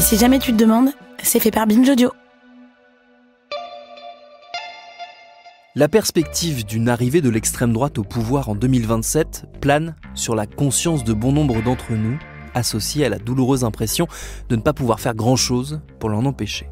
Et si jamais tu te demandes, c'est fait par Binge Audio. La perspective d'une arrivée de l'extrême droite au pouvoir en 2027 plane sur la conscience de bon nombre d'entre nous, associée à la douloureuse impression de ne pas pouvoir faire grand-chose pour l'en empêcher.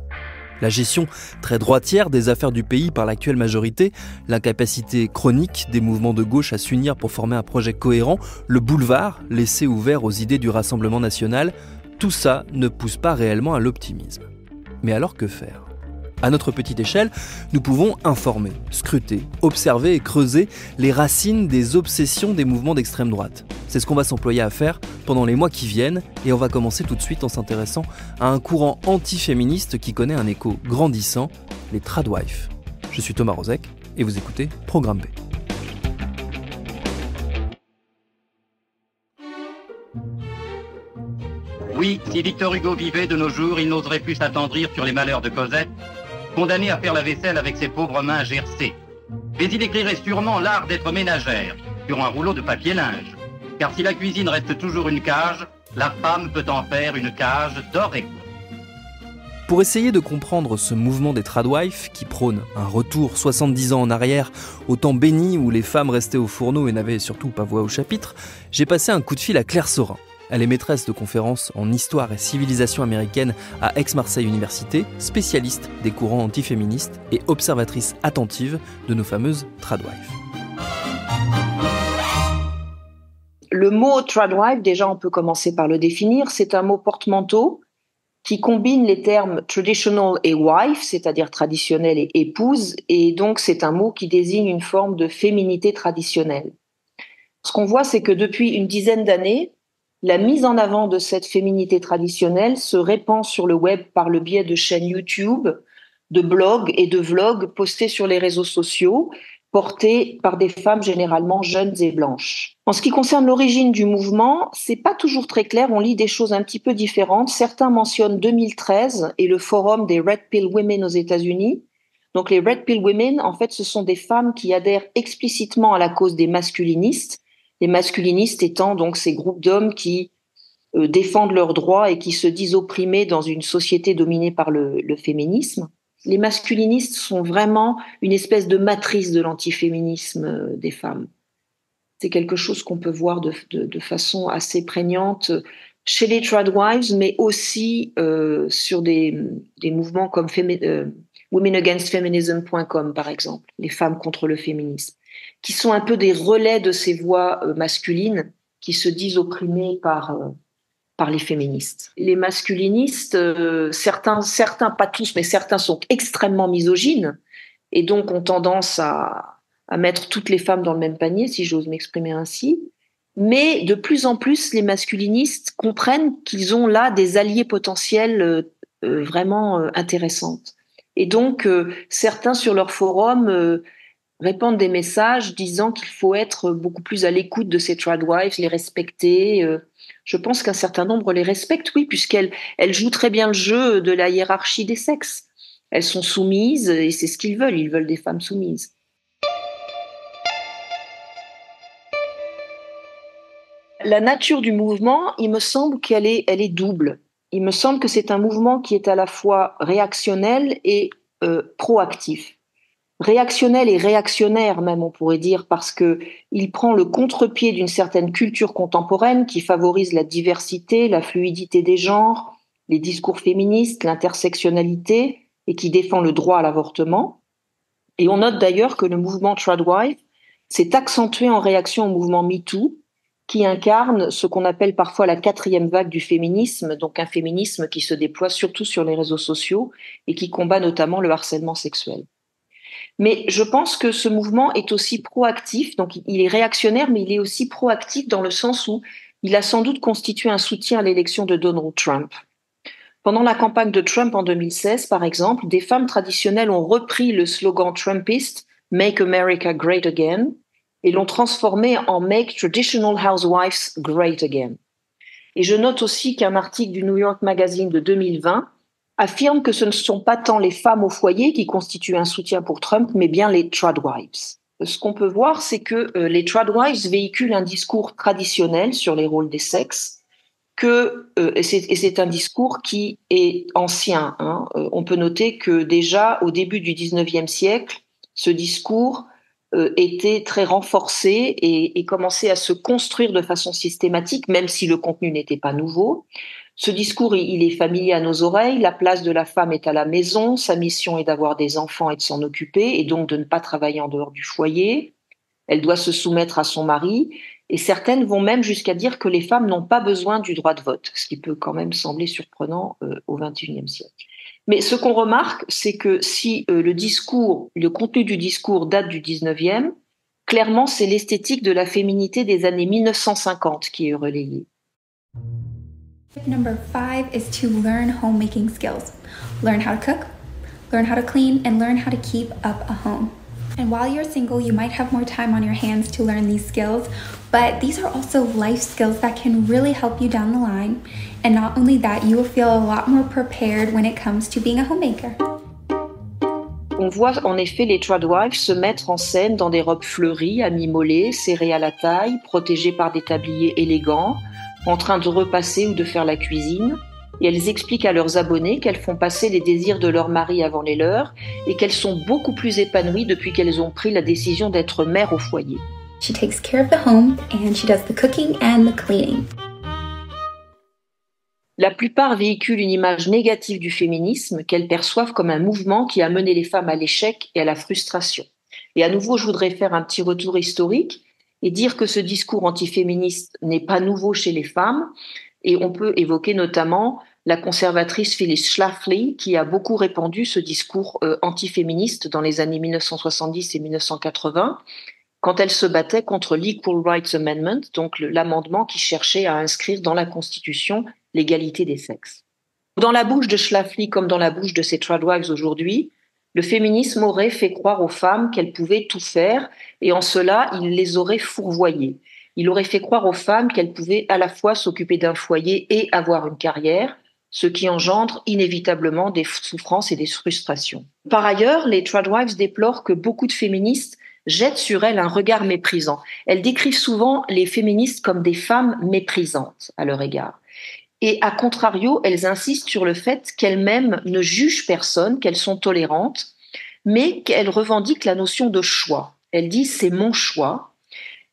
La gestion très droitière des affaires du pays par l'actuelle majorité, l'incapacité chronique des mouvements de gauche à s'unir pour former un projet cohérent, le boulevard laissé ouvert aux idées du Rassemblement national, tout ça ne pousse pas réellement à l'optimisme. Mais alors que faire ? À notre petite échelle, nous pouvons informer, scruter, observer et creuser les racines des obsessions des mouvements d'extrême droite. C'est ce qu'on va s'employer à faire pendant les mois qui viennent, et on va commencer tout de suite en s'intéressant à un courant anti-féministe qui connaît un écho grandissant, les tradwives. Je suis Thomas Rozek, et vous écoutez Programme B. Oui, si Victor Hugo vivait de nos jours, il n'oserait plus s'attendrir sur les malheurs de Cosette, condamné à faire la vaisselle avec ses pauvres mains gercées. Mais il écrirait sûrement l'art d'être ménagère sur un rouleau de papier linge. Car si la cuisine reste toujours une cage, la femme peut en faire une cage dorée. Pour essayer de comprendre ce mouvement des tradwives qui prône un retour 70 ans en arrière au temps béni où les femmes restaient au fourneau et n'avaient surtout pas voix au chapitre, j'ai passé un coup de fil à Claire Sorin. Elle est maîtresse de conférences en histoire et civilisation américaine à Aix-Marseille Université, spécialiste des courants antiféministes et observatrice attentive de nos fameuses tradwives. Le mot tradwife, déjà on peut commencer par le définir, c'est un mot porte-manteau qui combine les termes traditional et wife, c'est-à-dire traditionnelle et épouse, et donc c'est un mot qui désigne une forme de féminité traditionnelle. Ce qu'on voit, c'est que depuis une dizaine d'années, la mise en avant de cette féminité traditionnelle se répand sur le web par le biais de chaînes YouTube, de blogs et de vlogs postés sur les réseaux sociaux, portés par des femmes généralement jeunes et blanches. En ce qui concerne l'origine du mouvement, c'est pas toujours très clair, on lit des choses un petit peu différentes. Certains mentionnent 2013 et le forum des Red Pill Women aux États-Unis. Donc les Red Pill Women, en fait, ce sont des femmes qui adhèrent explicitement à la cause des masculinistes. Les masculinistes étant donc ces groupes d'hommes qui défendent leurs droits et qui se disent opprimés dans une société dominée par le féminisme. Les masculinistes sont vraiment une espèce de matrice de l'antiféminisme des femmes. C'est quelque chose qu'on peut voir de façon assez prégnante chez les tradwives, mais aussi sur des mouvements comme womenagainstfeminism.com, par exemple, les femmes contre le féminisme, qui sont un peu des relais de ces voix masculines qui se disent opprimées par les féministes. Les masculinistes, certains, pas tous, mais certains sont extrêmement misogynes et donc ont tendance à mettre toutes les femmes dans le même panier, si j'ose m'exprimer ainsi. Mais de plus en plus, les masculinistes comprennent qu'ils ont là des alliés potentiels vraiment intéressantes. Et donc, certains sur leur forum répandent des messages disant qu'il faut être beaucoup plus à l'écoute de ces tradwives, les respecter. Je pense qu'un certain nombre les respectent, oui, puisqu'elles jouent très bien le jeu de la hiérarchie des sexes. Elles sont soumises et c'est ce qu'ils veulent. Ils veulent des femmes soumises. La nature du mouvement, il me semble qu'elle est double. Il me semble que c'est un mouvement qui est à la fois réactionnel et proactif. Réactionnel et réactionnaire même, on pourrait dire, parce que il prend le contre-pied d'une certaine culture contemporaine qui favorise la diversité, la fluidité des genres, les discours féministes, l'intersectionnalité et qui défend le droit à l'avortement. Et on note d'ailleurs que le mouvement tradwife s'est accentué en réaction au mouvement MeToo, qui incarne ce qu'on appelle parfois la 4e vague du féminisme, donc un féminisme qui se déploie surtout sur les réseaux sociaux et qui combat notamment le harcèlement sexuel. Mais je pense que ce mouvement est aussi proactif, donc il est réactionnaire, mais il est aussi proactif dans le sens où il a sans doute constitué un soutien à l'élection de Donald Trump. Pendant la campagne de Trump en 2016, par exemple, des femmes traditionnelles ont repris le slogan trumpiste « Make America Great Again » et l'ont transformé en « Make Traditional Housewives Great Again ». Et je note aussi qu'un article du New York Magazine de 2020 affirme que ce ne sont pas tant les femmes au foyer qui constituent un soutien pour Trump, mais bien les tradwives. Ce qu'on peut voir, c'est que les tradwives véhiculent un discours traditionnel sur les rôles des sexes, et c'est un discours qui est ancien. On peut noter que déjà au début du 19e siècle, ce discours était très renforcé et commençait à se construire de façon systématique, même si le contenu n'était pas nouveau. Ce discours, il est familier à nos oreilles. La place de la femme est à la maison. Sa mission est d'avoir des enfants et de s'en occuper, et donc de ne pas travailler en dehors du foyer. Elle doit se soumettre à son mari. Et certaines vont même jusqu'à dire que les femmes n'ont pas besoin du droit de vote, ce qui peut quand même sembler surprenant au XXIe siècle. Mais ce qu'on remarque, c'est que si le contenu du discours date du 19e, clairement, c'est l'esthétique de la féminité des années 1950 qui est relayée. Tip number 5 is to learn homemaking skills. Learn how to cook, learn how to clean, and learn how to keep up a home. And while you're single, you might have more time on your hands to learn these skills, but these are also life skills that can really help you down the line. And not only that, you will feel a lot more prepared when it comes to being a homemaker. On voit en effet les tradwives se mettre en scène dans des robes fleuries, à mi-mollet, serrées à la taille, protégées par des tabliers élégants, en train de repasser ou de faire la cuisine. Et elles expliquent à leurs abonnés qu'elles font passer les désirs de leur mari avant les leurs et qu'elles sont beaucoup plus épanouies depuis qu'elles ont pris la décision d'être mères au foyer. She takes care of the home and she does the cooking and the cleaning. La plupart véhiculent une image négative du féminisme qu'elles perçoivent comme un mouvement qui a mené les femmes à l'échec et à la frustration. Et à nouveau, je voudrais faire un petit retour historique et dire que ce discours antiféministe n'est pas nouveau chez les femmes. Et on peut évoquer notamment la conservatrice Phyllis Schlafly, qui a beaucoup répandu ce discours antiféministe dans les années 1970 et 1980, quand elle se battait contre l'Equal Rights Amendment, donc l'amendement qui cherchait à inscrire dans la Constitution l'égalité des sexes. Dans la bouche de Schlafly, comme dans la bouche de ses tradwives aujourd'hui, le féminisme aurait fait croire aux femmes qu'elles pouvaient tout faire, et en cela, il les aurait fourvoyées. Il aurait fait croire aux femmes qu'elles pouvaient à la fois s'occuper d'un foyer et avoir une carrière, ce qui engendre inévitablement des souffrances et des frustrations. Par ailleurs, les tradwives déplorent que beaucoup de féministes jettent sur elles un regard méprisant. Elles décrivent souvent les féministes comme des femmes méprisantes à leur égard. Et à contrario, elles insistent sur le fait qu'elles-mêmes ne jugent personne, qu'elles sont tolérantes, mais qu'elles revendiquent la notion de choix. Elles disent « c'est mon choix ».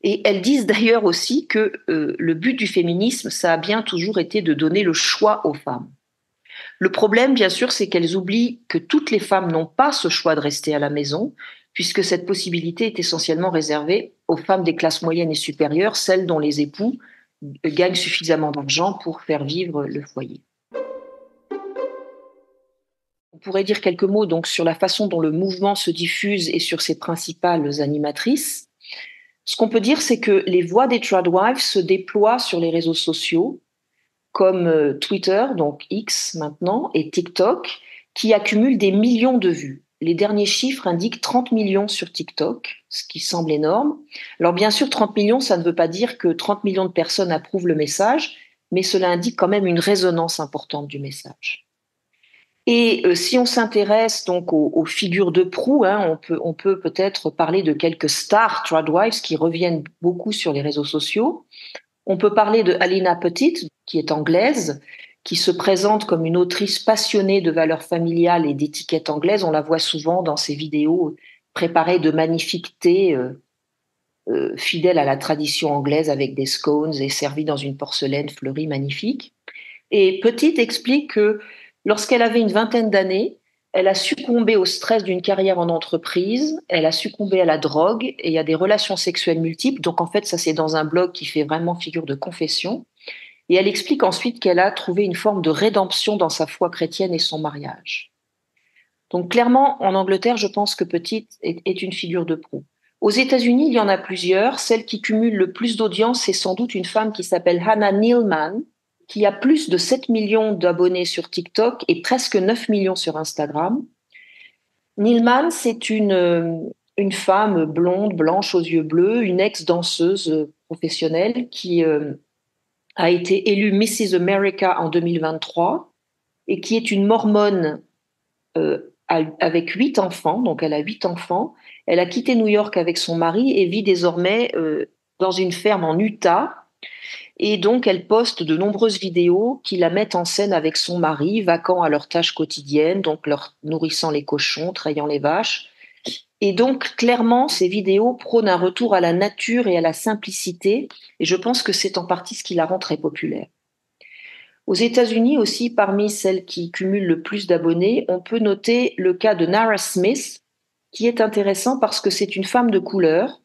Et elles disent d'ailleurs aussi que le but du féminisme, ça a bien toujours été de donner le choix aux femmes. Le problème, bien sûr, c'est qu'elles oublient que toutes les femmes n'ont pas ce choix de rester à la maison, puisque cette possibilité est essentiellement réservée aux femmes des classes moyennes et supérieures, celles dont les époux gagnent suffisamment d'argent pour faire vivre le foyer. On pourrait dire quelques mots donc sur la façon dont le mouvement se diffuse et sur ses principales animatrices. Ce qu'on peut dire, c'est que les voix des tradwives se déploient sur les réseaux sociaux, comme Twitter, donc X maintenant, et TikTok, qui accumulent des millions de vues. Les derniers chiffres indiquent 30 millions sur TikTok, ce qui semble énorme. Alors bien sûr, 30 millions, ça ne veut pas dire que 30 millions de personnes approuvent le message, mais cela indique quand même une résonance importante du message. Et si on s'intéresse donc aux figures de proue, on peut peut-être parler de quelques stars tradwives qui reviennent beaucoup sur les réseaux sociaux. On peut parler de Alina Petit, qui est anglaise, qui se présente comme une autrice passionnée de valeurs familiales et d'étiquettes anglaises. On la voit souvent dans ses vidéos préparées de magnifiques thés fidèles à la tradition anglaise avec des scones et servis dans une porcelaine fleurie magnifique. Et Petite explique que lorsqu'elle avait une vingtaine d'années, elle a succombé au stress d'une carrière en entreprise, elle a succombé à la drogue et à des relations sexuelles multiples. Donc en fait, ça c'est dans un blog qui fait vraiment figure de confession. Et elle explique ensuite qu'elle a trouvé une forme de rédemption dans sa foi chrétienne et son mariage. Donc clairement, en Angleterre, je pense que Petite est une figure de proue. Aux États-Unis, il y en a plusieurs. Celle qui cumule le plus d'audience, c'est sans doute une femme qui s'appelle Hannah Nealman, qui a plus de 7 millions d'abonnés sur TikTok et presque 9 millions sur Instagram. Nealman, c'est une femme blonde, blanche aux yeux bleus, une ex-danseuse professionnelle qui a été élue Mrs. America en 2023 et qui est une mormone avec 8 enfants, donc elle a 8 enfants. Elle a quitté New York avec son mari et vit désormais dans une ferme en Utah. Et donc, elle poste de nombreuses vidéos qui la mettent en scène avec son mari, vaquant à leurs tâches quotidiennes, donc leur nourrissant les cochons, trayant les vaches. Et donc, clairement, ces vidéos prônent un retour à la nature et à la simplicité. Et je pense que c'est en partie ce qui la rend très populaire. Aux États-Unis aussi, parmi celles qui cumulent le plus d'abonnés, on peut noter le cas de Nara Smith, qui est intéressant parce que c'est une femme de couleur,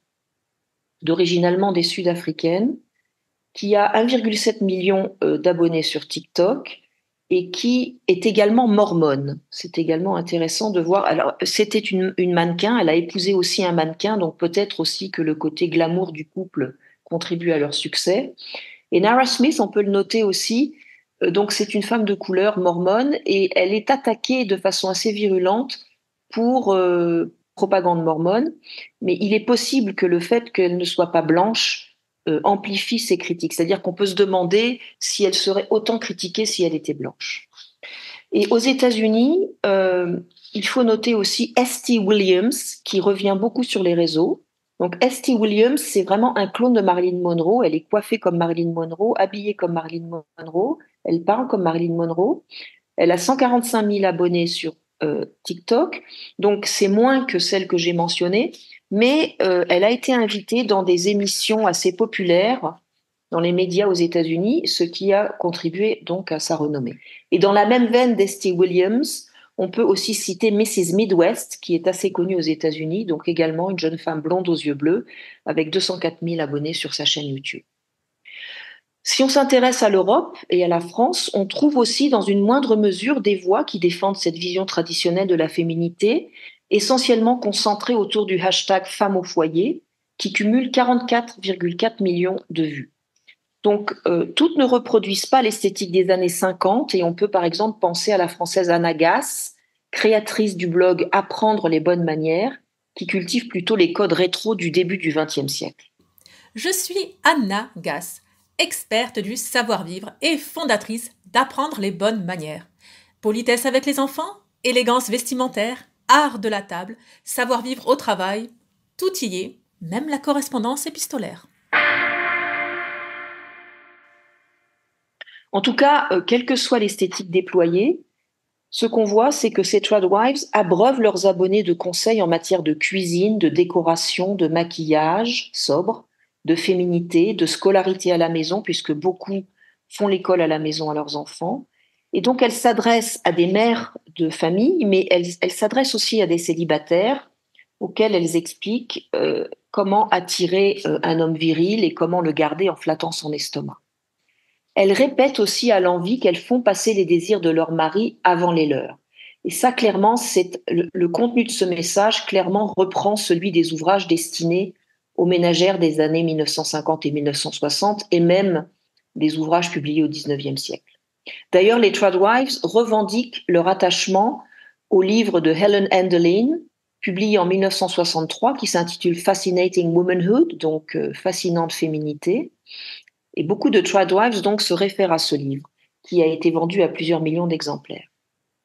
d'origine allemande et sud-africaine, qui a 1,7 million d'abonnés sur TikTok et qui est également mormone. C'est également intéressant de voir. Alors, c'était une mannequin, elle a épousé aussi un mannequin, donc peut-être aussi que le côté glamour du couple contribue à leur succès. Et Nara Smith, on peut le noter aussi, donc c'est une femme de couleur mormone et elle est attaquée de façon assez virulente pour propagande mormone, mais il est possible que le fait qu'elle ne soit pas blanche amplifie ces critiques. C'est-à-dire qu'on peut se demander si elle serait autant critiquée si elle était blanche. Et aux États-Unis, il faut noter aussi St. Williams, qui revient beaucoup sur les réseaux. Donc St. Williams, c'est vraiment un clone de Marilyn Monroe. Elle est coiffée comme Marilyn Monroe, habillée comme Marilyn Monroe. Elle parle comme Marilyn Monroe. Elle a 145 000 abonnés sur TikTok. Donc c'est moins que celle que j'ai mentionnée. Mais elle a été invitée dans des émissions assez populaires dans les médias aux États-Unis, ce qui a contribué donc à sa renommée. Et dans la même veine d'St. Williams, on peut aussi citer Mrs. Midwest, qui est assez connue aux États-Unis, donc également une jeune femme blonde aux yeux bleus, avec 204 000 abonnés sur sa chaîne YouTube. Si on s'intéresse à l'Europe et à la France, on trouve aussi dans une moindre mesure des voix qui défendent cette vision traditionnelle de la féminité, essentiellement concentrée autour du hashtag Femmes au foyer, qui cumule 44,4 millions de vues. Donc, toutes ne reproduisent pas l'esthétique des années 50 et on peut par exemple penser à la française Anna Gass, créatrice du blog Apprendre les bonnes manières, qui cultive plutôt les codes rétro du début du XXe siècle. Je suis Anna Gass, experte du savoir-vivre et fondatrice d'Apprendre les bonnes manières. Politesse avec les enfants, élégance vestimentaire, art de la table, savoir-vivre au travail, tout y est, même la correspondance épistolaire. En tout cas, quelle que soit l'esthétique déployée, ce qu'on voit, c'est que ces tradwives abreuvent leurs abonnés de conseils en matière de cuisine, de décoration, de maquillage sobre, de féminité, de scolarité à la maison, puisque beaucoup font l'école à la maison à leurs enfants. Et donc, elles s'adressent à des mères de famille, mais elles s'adressent aussi à des célibataires auxquels elles expliquent comment attirer un homme viril et comment le garder en flattant son estomac. Elles répètent aussi à l'envi qu'elles font passer les désirs de leur mari avant les leurs. Et ça, clairement, le contenu de ce message clairement reprend celui des ouvrages destinés aux ménagères des années 1950 et 1960 et même des ouvrages publiés au XIXe siècle. D'ailleurs, les tradwives revendiquent leur attachement au livre de Helen Enderlin, publié en 1963, qui s'intitule Fascinating Womanhood, donc fascinante féminité. Et beaucoup de tradwives donc se réfèrent à ce livre, qui a été vendu à plusieurs millions d'exemplaires.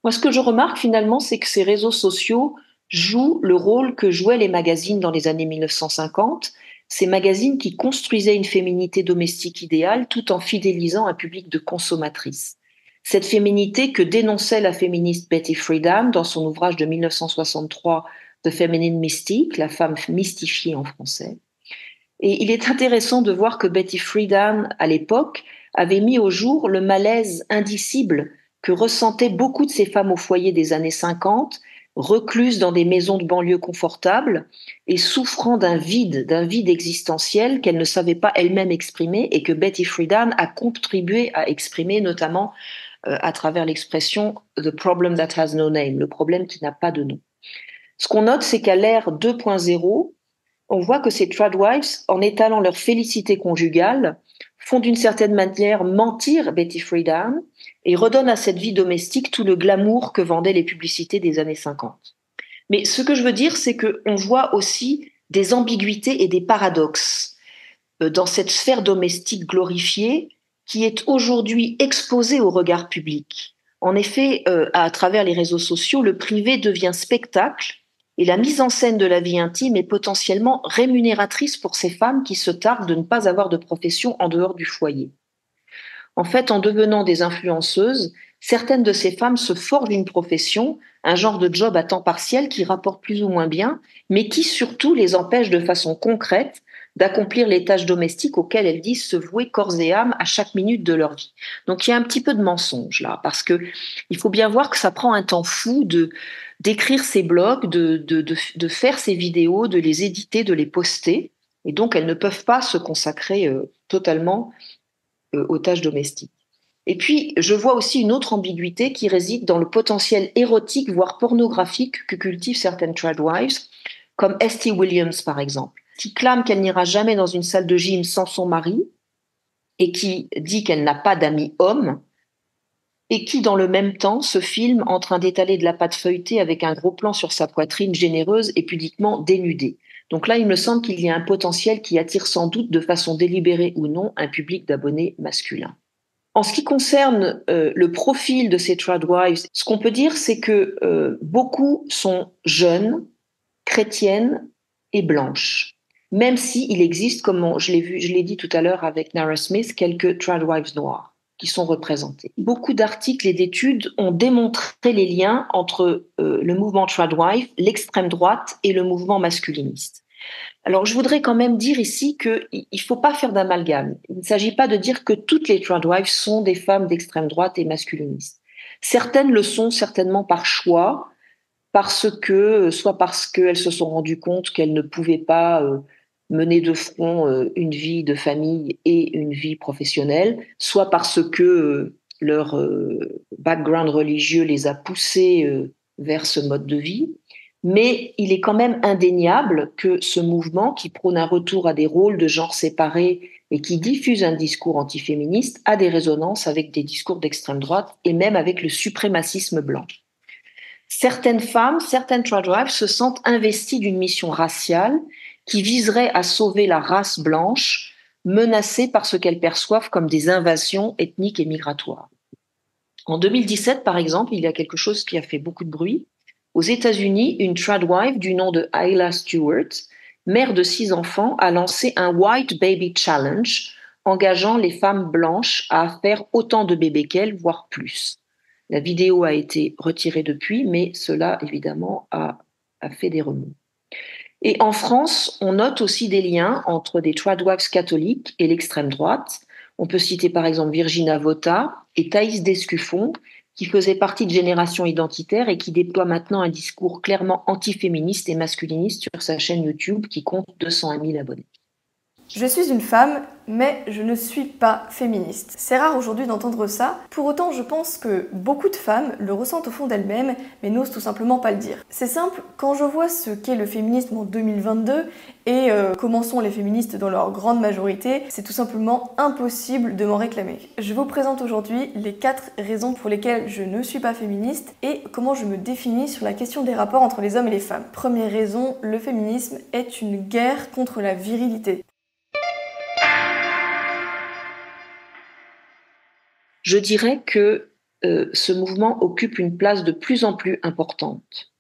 Moi, ce que je remarque finalement, c'est que ces réseaux sociaux jouent le rôle que jouaient les magazines dans les années 1950, ces magazines qui construisaient une féminité domestique idéale tout en fidélisant un public de consommatrices. Cette féminité que dénonçait la féministe Betty Friedan dans son ouvrage de 1963 The Feminine Mystique, la femme mystifiée en français. Et il est intéressant de voir que Betty Friedan, à l'époque, avait mis au jour le malaise indicible que ressentaient beaucoup de ces femmes au foyer des années 50, recluses dans des maisons de banlieue confortables et souffrant d'un vide existentiel qu'elles ne savaient pas elles-mêmes exprimer et que Betty Friedan a contribué à exprimer, notamment à travers l'expression « the problem that has no name », le problème qui n'a pas de nom. Ce qu'on note, c'est qu'à l'ère 2.0, on voit que ces tradwives, en étalant leur félicité conjugale, font d'une certaine manière mentir Betty Friedan et redonnent à cette vie domestique tout le glamour que vendaient les publicités des années 50. Mais ce que je veux dire, c'est qu'on voit aussi des ambiguïtés et des paradoxes dans cette sphère domestique glorifiée qui est aujourd'hui exposée au regard public. En effet, à travers les réseaux sociaux, le privé devient spectacle Et la mise en scène de la vie intime est potentiellement rémunératrice pour ces femmes qui se targuent de ne pas avoir de profession en dehors du foyer. En fait, en devenant des influenceuses, certaines de ces femmes se forgent une profession, un genre de job à temps partiel qui rapporte plus ou moins bien, mais qui surtout les empêche de façon concrète d'accomplir les tâches domestiques auxquelles elles disent se vouer corps et âme à chaque minute de leur vie. Donc il y a un petit peu de mensonge là, parce que il faut bien voir que ça prend un temps fou d'écrire ces blogs, de faire ces vidéos, de les éditer, de les poster, et donc elles ne peuvent pas se consacrer totalement aux tâches domestiques. Et puis, je vois aussi une autre ambiguïté qui réside dans le potentiel érotique, voire pornographique que cultivent certaines tradwives, comme Esty Williams par exemple, qui clame qu'elle n'ira jamais dans une salle de gym sans son mari et qui dit qu'elle n'a pas d'amis hommes et qui, dans le même temps, se filme en train d'étaler de la pâte feuilletée avec un gros plan sur sa poitrine généreuse et pudiquement dénudée. Donc là, il me semble qu'il y a un potentiel qui attire sans doute de façon délibérée ou non un public d'abonnés masculins. En ce qui concerne le profil de ces tradwives, ce qu'on peut dire, c'est que beaucoup sont jeunes, chrétiennes et blanches. Même s'il existe, comme je l'ai dit tout à l'heure avec Nara Smith, quelques tradwives noires qui sont représentées. Beaucoup d'articles et d'études ont démontré les liens entre le mouvement tradwife, l'extrême droite et le mouvement masculiniste. Alors, je voudrais quand même dire ici qu'il ne faut pas faire d'amalgame. Il ne s'agit pas de dire que toutes les tradwives sont des femmes d'extrême droite et masculinistes. Certaines le sont certainement par choix, soit parce qu'elles se sont rendues compte qu'elles ne pouvaient pas mener de front une vie de famille et une vie professionnelle, soit parce que leur background religieux les a poussées vers ce mode de vie. Mais il est quand même indéniable que ce mouvement, qui prône un retour à des rôles de genre séparés et qui diffuse un discours antiféministe, a des résonances avec des discours d'extrême droite et même avec le suprémacisme blanc. Certaines femmes, certaines tradwives se sentent investies d'une mission raciale qui viserait à sauver la race blanche menacée par ce qu'elles perçoivent comme des invasions ethniques et migratoires. En 2017, par exemple, il y a quelque chose qui a fait beaucoup de bruit. Aux États-Unis, une tradwife du nom de Ayla Stewart, mère de 6 enfants, a lancé un White Baby Challenge, engageant les femmes blanches à faire autant de bébés qu'elle, voire plus. La vidéo a été retirée depuis, mais cela, évidemment, a fait des remous. Et en France, on note aussi des liens entre des tradwives catholiques et l'extrême droite. On peut citer par exemple Virginia Vota et Thaïs Descuffon, qui faisaient partie de Génération Identitaire et qui déploie maintenant un discours clairement antiféministe et masculiniste sur sa chaîne YouTube qui compte 201 000 abonnés. Je suis une femme, mais je ne suis pas féministe. C'est rare aujourd'hui d'entendre ça. Pour autant, je pense que beaucoup de femmes le ressentent au fond d'elles-mêmes, mais n'osent tout simplement pas le dire. C'est simple, quand je vois ce qu'est le féminisme en 2022 et comment sont les féministes dans leur grande majorité, c'est tout simplement impossible de m'en réclamer. Je vous présente aujourd'hui les 4 raisons pour lesquelles je ne suis pas féministe et comment je me définis sur la question des rapports entre les hommes et les femmes. Première raison, le féminisme est une guerre contre la virilité. Je dirais que ce mouvement occupe une place de plus en plus importante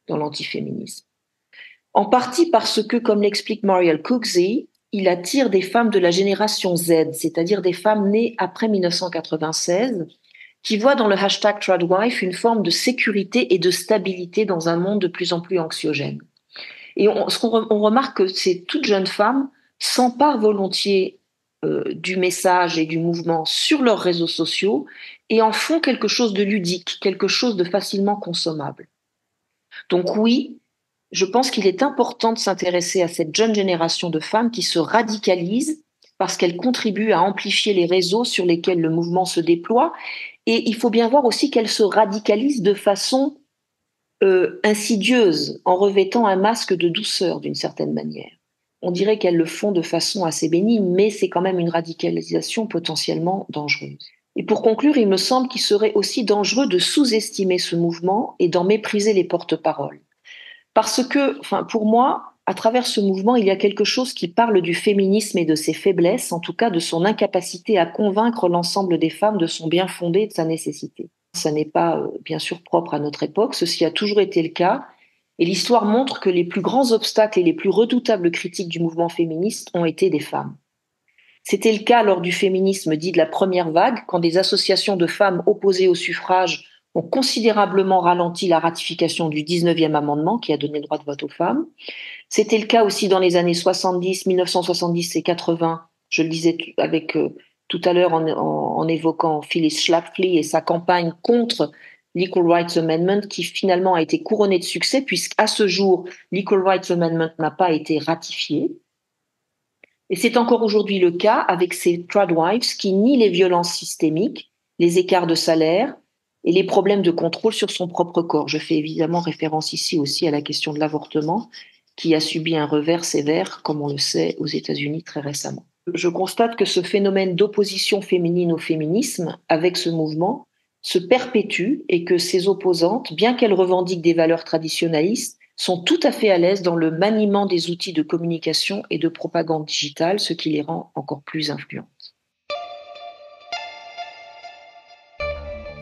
dans l'antiféminisme. En partie parce que, comme l'explique Muriel Cooksey, il attire des femmes de la génération Z, c'est-à-dire des femmes nées après 1996, qui voient dans le hashtag Tradwife une forme de sécurité et de stabilité dans un monde de plus en plus anxiogène. Et on remarque que ces toutes jeunes femmes s'emparent volontiers du message et du mouvement sur leurs réseaux sociaux et en font quelque chose de ludique, quelque chose de facilement consommable. Donc oui, je pense qu'il est important de s'intéresser à cette jeune génération de femmes qui se radicalisent parce qu'elles contribuent à amplifier les réseaux sur lesquels le mouvement se déploie. Et il faut bien voir aussi qu'elles se radicalisent de façon insidieuse, en revêtant un masque de douceur d'une certaine manière. On dirait qu'elles le font de façon assez bénigne, mais c'est quand même une radicalisation potentiellement dangereuse. Et pour conclure, il me semble qu'il serait aussi dangereux de sous-estimer ce mouvement et d'en mépriser les porte-paroles. Parce que, pour moi, à travers ce mouvement, il y a quelque chose qui parle du féminisme et de ses faiblesses, en tout cas de son incapacité à convaincre l'ensemble des femmes de son bien fondé et de sa nécessité. Ça n'est pas, bien sûr, propre à notre époque, ceci a toujours été le cas, Et l'histoire montre que les plus grands obstacles et les plus redoutables critiques du mouvement féministe ont été des femmes. C'était le cas lors du féminisme dit de la première vague, quand des associations de femmes opposées au suffrage ont considérablement ralenti la ratification du 19e amendement qui a donné le droit de vote aux femmes. C'était le cas aussi dans les années 70, 1970 et 80, je le disais avec tout à l'heure en évoquant Phyllis Schlafly et sa campagne contre l'Equal Rights Amendment qui finalement a été couronnée de succès puisqu'à ce jour, l'Equal Rights Amendment n'a pas été ratifié. Et c'est encore aujourd'hui le cas avec ces tradwives qui nient les violences systémiques, les écarts de salaire et les problèmes de contrôle sur son propre corps. Je fais évidemment référence ici aussi à la question de l'avortement qui a subi un revers sévère, comme on le sait, aux États-Unis très récemment. Je constate que ce phénomène d'opposition féminine au féminisme, avec ce mouvement, se perpétue et que ces opposantes, bien qu'elles revendiquent des valeurs traditionnalistes, sont tout à fait à l'aise dans le maniement des outils de communication et de propagande digitale, ce qui les rend encore plus influentes.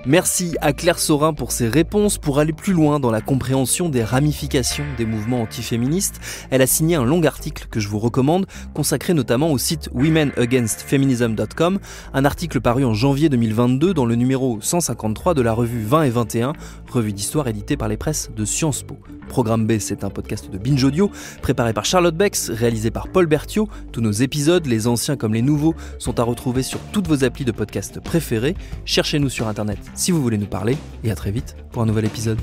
Merci à Claire Sorin pour ses réponses. Pour aller plus loin dans la compréhension des ramifications des mouvements antiféministes, elle a signé un long article que je vous recommande, consacré notamment au site womenagainstfeminism.com, un article paru en janvier 2022 dans le numéro 153 de la revue 20 et 21, revue d'histoire éditée par les presses de Sciences Po. Programme B, c'est un podcast de Binge Audio, préparé par Charlotte Bex, réalisé par Paul Berthiaud. Tous nos épisodes, les anciens comme les nouveaux, sont à retrouver sur toutes vos applis de podcast préférés. Cherchez-nous sur Internet si vous voulez nous parler, et à très vite pour un nouvel épisode.